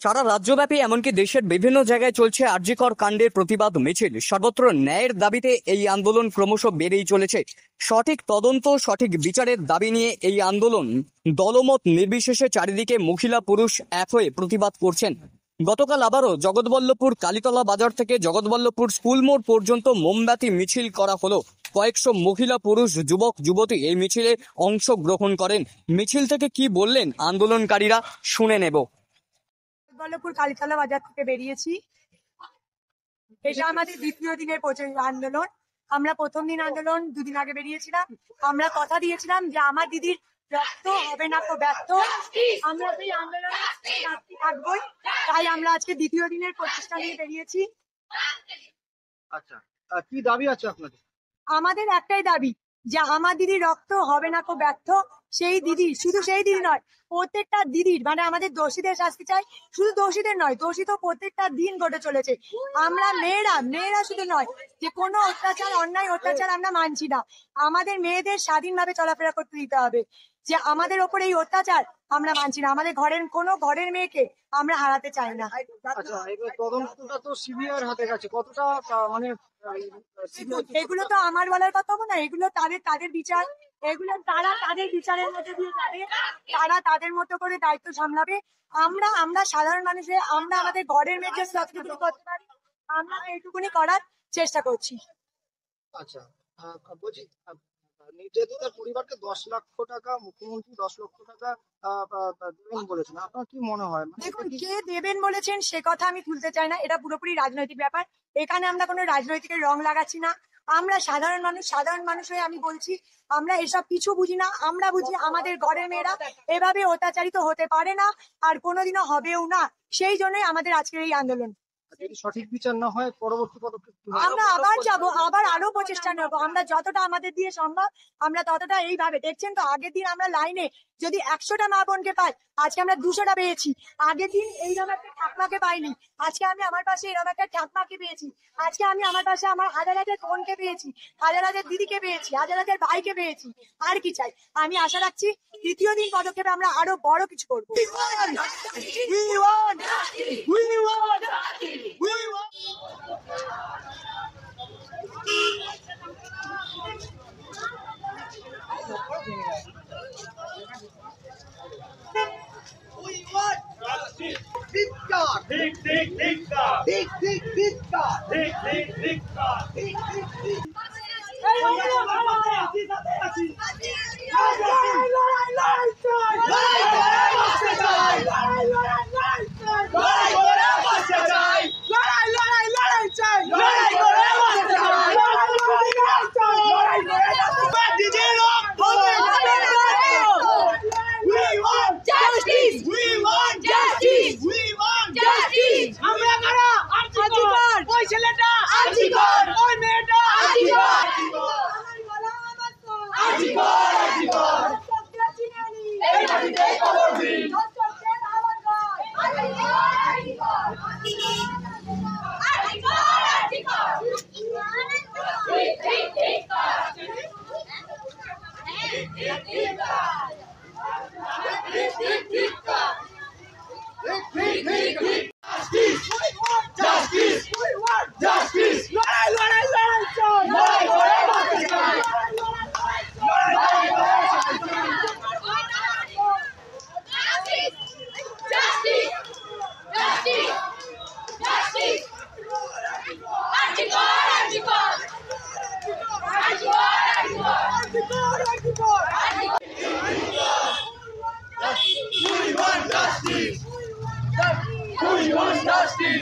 সারা রাজ্যব্যাপী এমনকি দেশের বিভিন্ন জায়গায় চলছে আরজিকর কাণ্ডের প্রতিবাদ মিছিল। সর্বত্র ন্যায়ের দাবিতে এই আন্দোলন ক্রমশ বেড়েই চলেছে। সঠিক তদন্ত, সঠিক বিচারের দাবি নিয়ে এই আন্দোলন দলমত নির্বিশেষে চারিদিকে মহিলা পুরুষ এক হয়ে প্রতিবাদ করছেন। গতকাল আবারও জগৎবল্লভপুর কালীতলা বাজার থেকে জগৎবল্লভপুর স্কুল মোড় পর্যন্ত মোমবাতি মিছিল করা হলো। কয়েকশো মহিলা পুরুষ যুবক যুবতী এই মিছিলে অংশগ্রহণ করেন। মিছিল থেকে কি বললেন আন্দোলনকারীরা শুনে নেব। জগৎবল্লভপুর কালীতলা বাজার থেকে বেরিয়েছি। এটা আমাদের দ্বিতীয় দিনের আন্দোলন। আমরা প্রথম দিন আন্দোলন দুদিন আগে বেরিয়েছিলাম। আমরা কথা দিয়েছিলাম যে আমার দিদির রক্ত হবে না তো ব্যর্থ, আমরা সেই আন্দোলনে থাকবোই। তাই আমরা আজকে দ্বিতীয় দিনের প্রচেষ্টা নিয়ে বেরিয়েছি। আচ্ছা, কি দাবি আছে আপনাদের? আমাদের একটাই দাবি যে আমার দিদির রক্ত হবে না তো ব্যর্থ। সেই দিদি, শুধু সেই দিদি নয়, প্রত্যেকটা দিদির, মানে আমাদের দোষীদের শাস্তি চাই। শুধু দোষীদের নয়, দোষী তো প্রত্যেকটা দিন ঘটে চলেছে। আমরা মেয়েরা শুধু নয় যে কোনো অত্যাচার, অন্যায় অত্যাচার আমরা মানছি না। আমাদের মেয়েদের স্বাধীনভাবে চলাফেরা করতে দিতে হবে। যে আমাদের ওপরে এই অত্যাচার আমরা মানছি না। আমাদের ঘরের মেয়েকে আমরা হারাতে চাই না। আচ্ছা, তদন্তটা তো সিবিআইয়ের হাতে গেছে, কতটা মানে এগুলো তো আমার বলার কথা না, এগুলো তাদের বিচার। এগুলো তারা তাদের বিচারের মধ্যে দিয়ে যাবে, তারা তাদের মতো করে দায়িত্ব সামলাবে। আমরা সাধারণ মানুষে আমরা আমাদের ঘরের মেয়েকে যতটুকু করতে পারি আমরা এইটুকুনি করার চেষ্টা করছি। আচ্ছা, বলছি নির্যাতিতার পরিবারকে 10 লক্ষ টাকা, মুখ্যমন্ত্রী 10 লক্ষ টাকা দেবেন বলেছেন, আপনার কি মনে হয়? দেখুন, কে দেবেন বলেছেন সে কথা আমি তুলতে চাই না। এটা পুরোপুরি রাজনৈতিক ব্যাপার। এখানে আমরা কোনো রাজনৈতিকের রং লাগাচ্ছি না। আমরা সাধারণ মানুষ হয়ে আমি বলছি, আমরা এসব কিছু বুঝি না। আমরা বুঝি আমাদের ঘরের মেয়েরা এভাবে অত্যাচারিত হতে পারে না, আর কোনোদিনও হবেও না। সেই জন্যই আমাদের আজকের এই আন্দোলন। যদি সঠিক বিচার না হয় পরবর্তী পদক্ষেপ আমরা আবার যাবো, আবার আরো প্রচেষ্টা নেবো। আমরা যতটা আমাদের দিয়ে সম্ভব আমরা ততটা এইভাবে, দেখছেন তো আগের দিন আমরা লাইনে যদি 100টা মা বোনকে পাই, আজকে আমরা 200টা পেয়েছি। আগের দিন এইরকম একটা ঠাকমাকে পাইনি, আজকে আমি আমার পাশে এরকম একটা ঠাকমাকে পেয়েছি। আজকে আমি আমার পাশে আমার হাজার হাজার বোনকে পেয়েছি, হাজার হাজার দিদিকে পেয়েছি, হাজার হাজার ভাইকে পেয়েছি। আর কি চাই? আমি আশা রাখছি তৃতীয় দিন পদক্ষেপে আমরা আরো বড় কিছু করবো। We want justice!